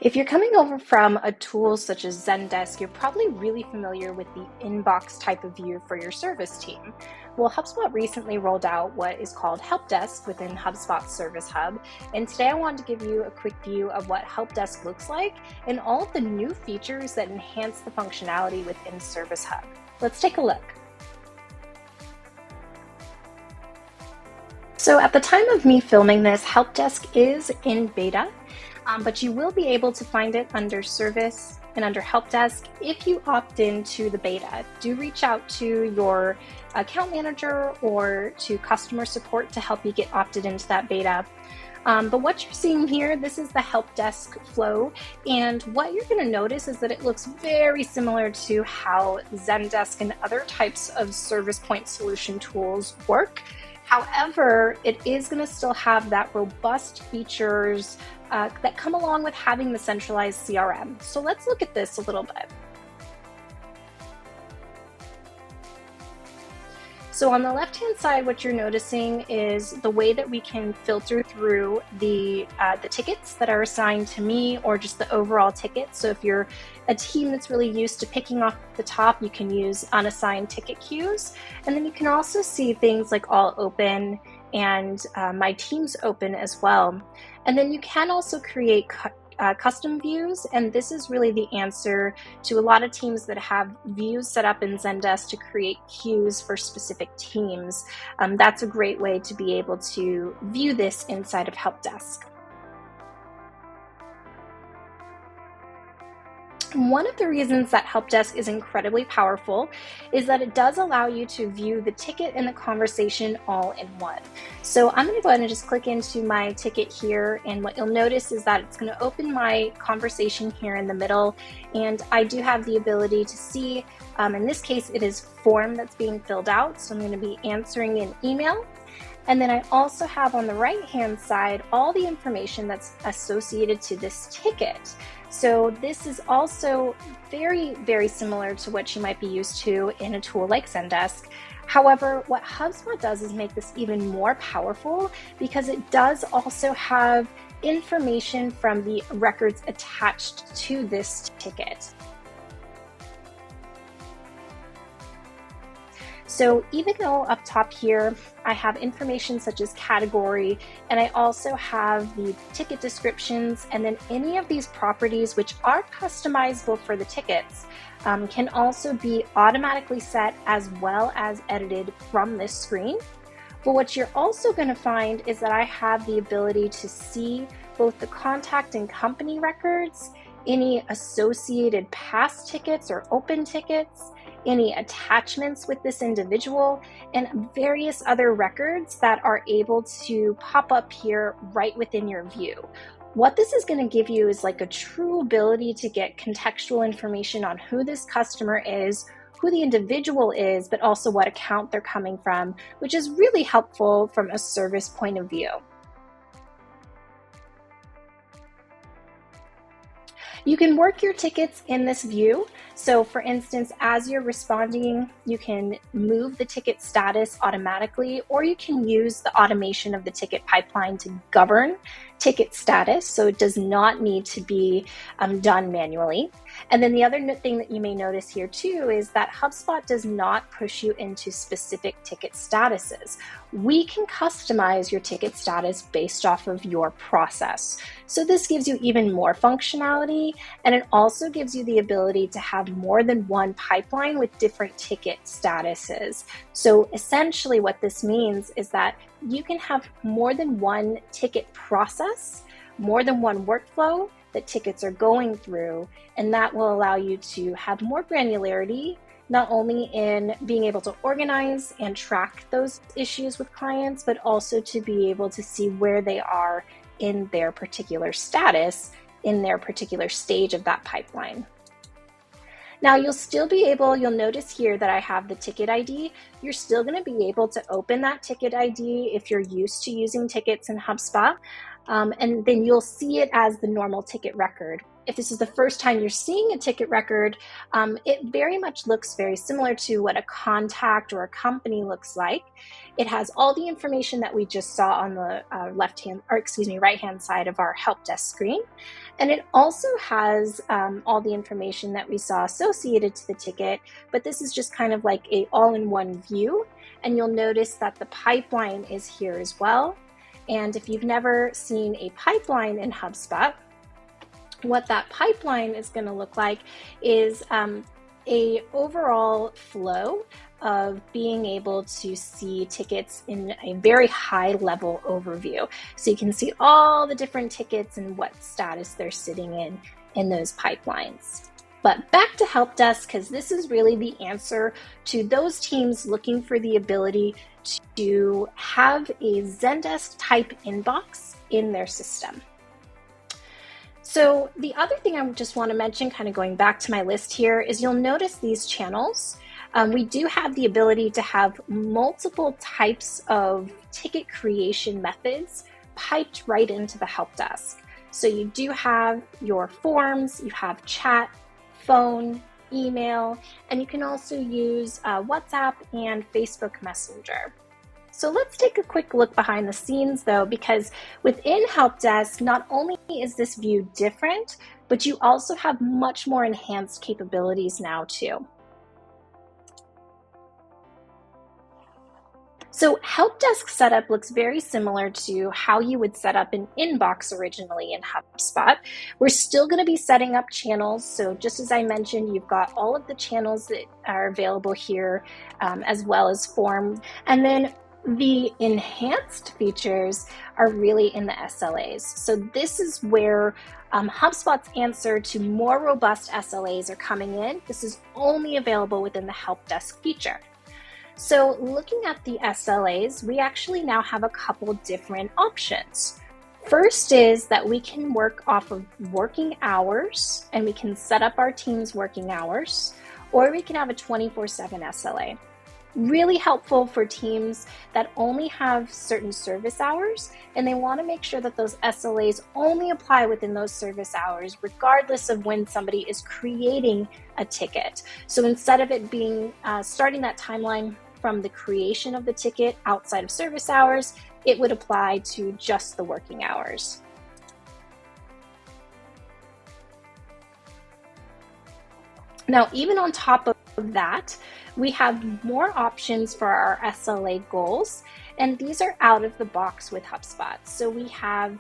If you're coming over from a tool such as Zendesk, you're probably really familiar with the inbox type of view for your service team. Well, HubSpot recently rolled out what is called Help Desk within HubSpot Service Hub. And today I wanted to give you a quick view of what Help Desk looks like and all of the new features that enhance the functionality within Service Hub. Let's take a look. So at the time of me filming this, Help Desk is in beta. But you will be able to find it under Service and under Help Desk if you opt into the beta. Do reach out to your account manager or to customer support to help you get opted into that beta. But what you're seeing here, this is the Help Desk flow, and what you're going to notice is that it looks very similar to how Zendesk and other types of service point solution tools work. However, it is going to still have that robust features that come along with having the centralized CRM. So let's look at this a little bit. So on the left-hand side, what you're noticing is the way that we can filter through the tickets that are assigned to me, or just the overall ticket. So if you're a team that's really used to picking off the top, you can use unassigned ticket queues. And then you can also see things like all open and my team's open as well. And then you can also create custom views, and this is really the answer to a lot of teams that have views set up in Zendesk to create queues for specific teams. That's a great way to be able to view this inside of Help Desk. One of the reasons that Help Desk is incredibly powerful is that it does allow you to view the ticket and the conversation all in one. So I'm going to go ahead and just click into my ticket here, and what you'll notice is that it's going to open my conversation here in the middle, and I do have the ability to see, in this case it is form that's being filled out, so I'm going to be answering an email. And then I also have on the right-hand side all the information that's associated to this ticket. So this is also very, very similar to what you might be used to in a tool like Zendesk. However, what HubSpot does is make this even more powerful because it does also have information from the records attached to this ticket. So even though up top here, I have information such as category, and I also have the ticket descriptions, and then any of these properties which are customizable for the tickets can also be automatically set as well as edited from this screen. But what you're also going to find is that I have the ability to see both the contact and company records, any associated past tickets or open tickets, any attachments with this individual, and various other records that are able to pop up here right within your view. What this is going to give you is like a true ability to get contextual information on who this customer is, who the individual is, but also what account they're coming from, which is really helpful from a service point of view. You can work your tickets in this view. So for instance, as you're responding, you can move the ticket status automatically, or you can use the automation of the ticket pipeline to govern ticket status, so it does not need to be done manually. And then the other thing that you may notice here too is that HubSpot does not push you into specific ticket statuses. We can customize your ticket status based off of your process. So this gives you even more functionality, and it also gives you the ability to have more than one pipeline with different ticket statuses. So essentially what this means is that you can have more than one ticket process, more than one workflow that tickets are going through, and that will allow you to have more granularity, not only in being able to organize and track those issues with clients, but also to be able to see where they are in their particular status, in their particular stage of that pipeline. Now you'll notice here that I have the ticket ID. You're still going to be able to open that ticket ID if you're used to using tickets in HubSpot. And then you'll see it as the normal ticket record. if this is the first time you're seeing a ticket record, it very much looks very similar to what a contact or a company looks like. It has all the information that we just saw on the right-hand side of our help desk screen. And it also has all the information that we saw associated to the ticket, but this is just kind of like a all-in-one view. And you'll notice that the pipeline is here as well. And if you've never seen a pipeline in HubSpot, what that pipeline is going to look like is a overall flow of being able to see tickets in a very high level overview. So you can see all the different tickets and what status they're sitting in those pipelines. But back to Help Desk, because this is really the answer to those teams looking for the ability to have a Zendesk type inbox in their system. So the other thing I just want to mention, kind of going back to my list here, is you'll notice these channels. We do have the ability to have multiple types of ticket creation methods piped right into the Help Desk. So you do have your forms, you have chat, phone, email, and you can also use WhatsApp and Facebook Messenger. So let's take a quick look behind the scenes though, because within Help Desk, not only is this view different, but you also have much more enhanced capabilities now too. So Help Desk setup looks very similar to how you would set up an inbox originally in HubSpot. We're still going to be setting up channels. So just as I mentioned, you've got all of the channels that are available here, as well as form. And then the enhanced features are really in the SLAs. So this is where HubSpot's answer to more robust SLAs are coming in. This is only available within the Help Desk feature. So looking at the SLAs, we actually now have a couple different options. First is that we can work off of working hours, and we can set up our team's working hours, or we can have a 24/7 SLA. Really helpful for teams that only have certain service hours, and they want to make sure that those SLAs only apply within those service hours, regardless of when somebody is creating a ticket. So instead of it being starting that timeline from the creation of the ticket outside of service hours, it would apply to just the working hours. Now, even on top of that, we have more options for our SLA goals, and these are out of the box with HubSpot. So we have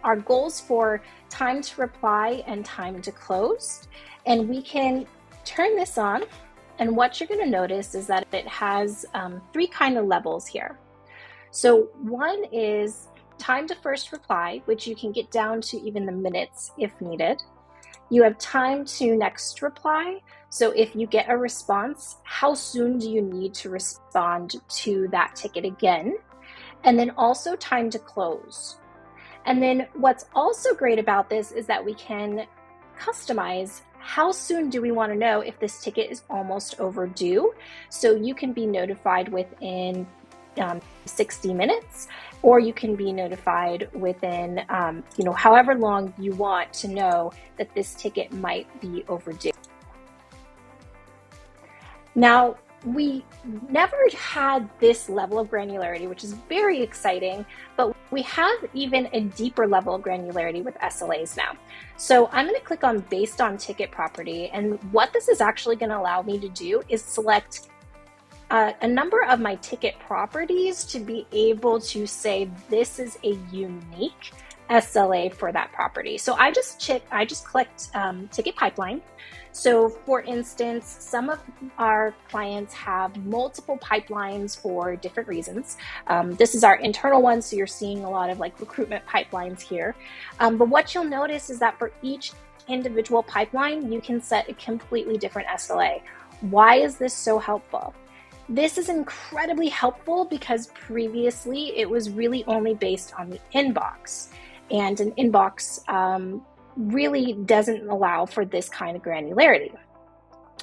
our goals for time to reply and time to close, and we can turn this on, and what you're going to notice is that it has three kind of levels here. So one is time to first reply, which you can get down to even the minutes if needed. You have time to next reply. So if you get a response, how soon do you need to respond to that ticket again? And then also time to close. And then what's also great about this is that we can customize how soon do we want to know if this ticket is almost overdue. So you can be notified within 60 minutes, or you can be notified within, however long you want to know that this ticket might be overdue. Now, we never had this level of granularity, which is very exciting, but we have even a deeper level of granularity with SLAs now. So I'm going to click on based on ticket property, and what this is actually going to allow me to do is select a number of my ticket properties to be able to say this is a unique SLA for that property. So I just clicked ticket pipeline. So for instance, some of our clients have multiple pipelines for different reasons. This is our internal one, so you're seeing a lot of like recruitment pipelines here. But what you'll notice is that for each individual pipeline, you can set a completely different SLA. Why is this so helpful? This is incredibly helpful because previously it was really only based on the inbox, and an inbox really doesn't allow for this kind of granularity.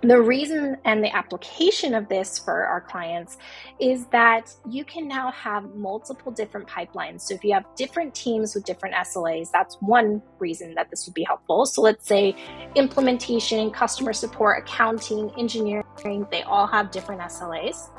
The reason and the application of this for our clients is that you can now have multiple different pipelines. So if you have different teams with different SLAs, that's one reason that this would be helpful. So let's say implementation, customer support, accounting, engineering, they all have different SLAs.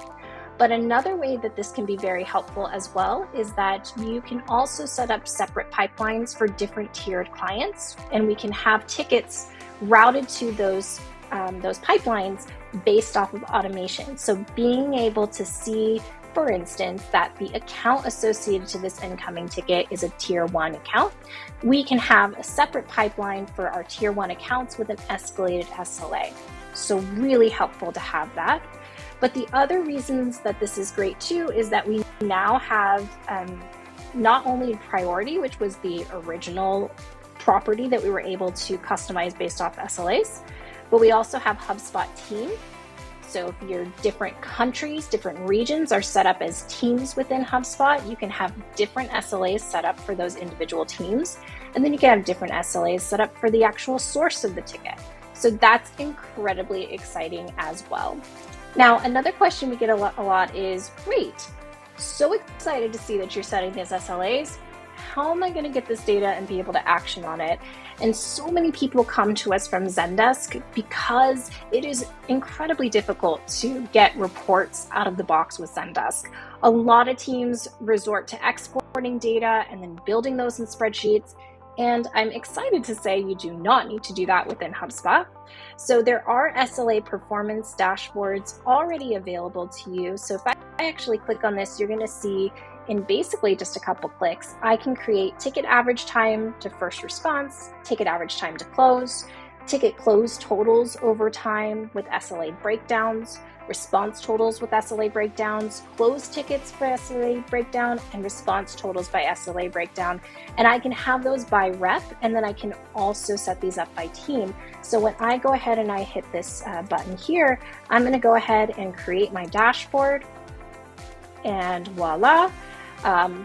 But another way that this can be very helpful as well is that you can also set up separate pipelines for different tiered clients, and we can have tickets routed to those pipelines based off of automation. So being able to see, for instance, that the account associated to this incoming ticket is a tier 1 account, we can have a separate pipeline for our tier 1 accounts with an escalated SLA. So really helpful to have that. But the other reasons that this is great too is that we now have not only priority, which was the original property that we were able to customize based off SLAs, but we also have HubSpot team. So if your different countries, different regions are set up as teams within HubSpot, you can have different SLAs set up for those individual teams. And then you can have different SLAs set up for the actual source of the ticket. So that's incredibly exciting as well. Now, another question we get a lot is, great, so excited to see that you're setting these SLAs. How am I going to get this data and be able to action on it? And so many people come to us from Zendesk because it is incredibly difficult to get reports out of the box with Zendesk. A lot of teams resort to exporting data and then building those in spreadsheets. And I'm excited to say you do not need to do that within HubSpot. So there are SLA performance dashboards already available to you. So if I actually click on this, you're going to see in basically just a couple clicks, I can create ticket average time to first response, ticket average time to close, ticket close totals over time with SLA breakdowns, response totals with SLA breakdowns, close tickets for SLA breakdown, and response totals by SLA breakdown. And I can have those by rep, and then I can also set these up by team. So when I go ahead and I hit this button here, I'm going to go ahead and create my dashboard, and voila.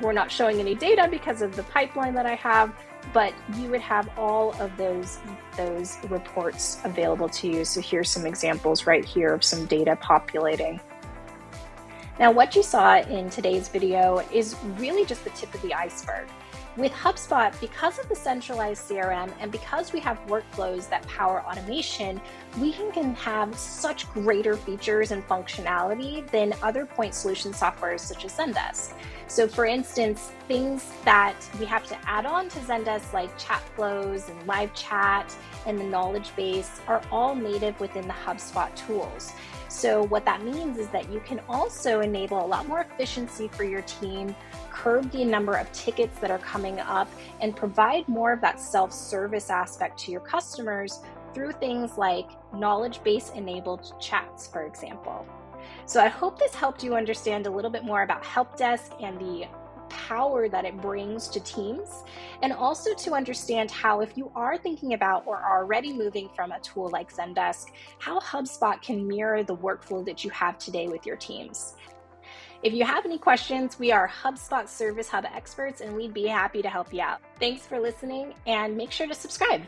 We're not showing any data because of the pipeline that I have, but you would have all of those reports available to you. So here's some examples right here of some data populating. Now, what you saw in today's video is really just the tip of the iceberg. With HubSpot, because of the centralized CRM and because we have workflows that power automation, we can have such greater features and functionality than other point solution softwares such as Zendesk. So for instance, things that we have to add on to Zendesk like chat flows and live chat and the knowledge base are all native within the HubSpot tools. So what that means is that you can also enable a lot more efficiency for your team, curb the number of tickets that are coming up, and provide more of that self-service aspect to your customers through things like knowledge base enabled chats, for example. So I hope this helped you understand a little bit more about Help Desk and the power that it brings to teams, and also to understand how, if you are thinking about or are already moving from a tool like Zendesk, how HubSpot can mirror the workflow that you have today with your teams. If you have any questions, we are HubSpot Service Hub experts, and we'd be happy to help you out. Thanks for listening, and make sure to subscribe.